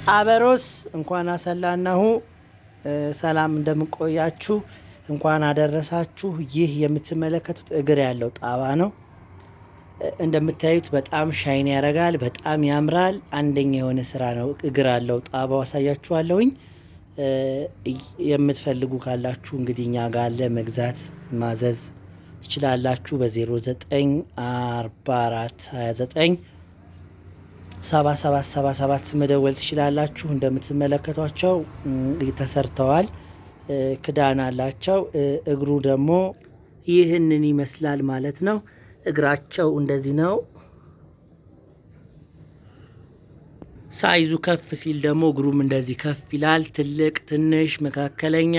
አበሮስ እንኳን አሰላናሁ ሰላም እንደምቆያችሁ እንኳን አደረሳችሁ። ይህ የምትመለከቱት እግር ያለው ጣባ ነው። እንደምታዩት በጣም ሻይን ያደርጋል፣ በጣም ያምራል። አንደኛ የሆነ ስራ ነው። እግር አለው ጣባው አሳያችኋለሁኝ። የምትፈልጉ ካላችሁ እንግዲህ እኛ ጋር አለ፣ መግዛት ማዘዝ ትችላላችሁ። በ094429 7777 መደወል ትችላላችሁ። እንደምትመለከቷቸው ተሰርተዋል። ክዳን አላቸው። እግሩ ደግሞ ይህንን ይመስላል ማለት ነው። እግራቸው እንደዚህ ነው። ሳይዙ ከፍ ሲል ደግሞ እግሩም እንደዚህ ከፍ ይላል። ትልቅ፣ ትንሽ፣ መካከለኛ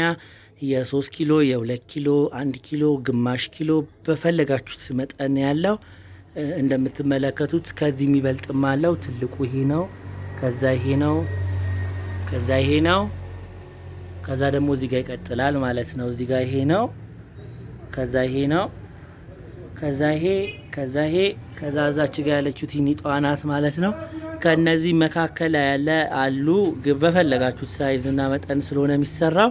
የ3 ኪሎ፣ የ2 ኪሎ፣ 1 ኪሎ፣ ግማሽ ኪሎ በፈለጋችሁት መጠን ያለው እንደምትመለከቱት ከዚህ የሚበልጥም አለው። ትልቁ ይሄ ነው። ከዛ ይሄ ነው። ከዛ ይሄ ነው። ከዛ ደግሞ እዚህ ጋር ይቀጥላል ማለት ነው። እዚህ ጋር ይሄ ነው። ከዛ ይሄ ነው። ከዛ ይሄ፣ ከዛ ይሄ፣ ከዛ እዛች ጋር ያለችው ቲኒጧ ናት ማለት ነው። ከነዚህ መካከል ያለ አሉ። በፈለጋችሁት ሳይዝ እና መጠን ስለሆነ የሚሰራው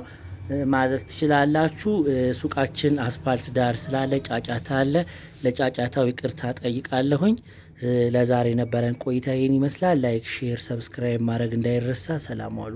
ማዘዝ ትችላላችሁ። ሱቃችን አስፓልት ዳር ስላለ ጫጫታ አለ። ለጫጫታው ይቅርታ ጠይቃለሁኝ። ለዛሬ ነበረን ቆይታ ይህን ይመስላል። ላይክ፣ ሼር፣ ሰብስክራይብ ማድረግ እንዳይረሳ። ሰላም ዋሉ።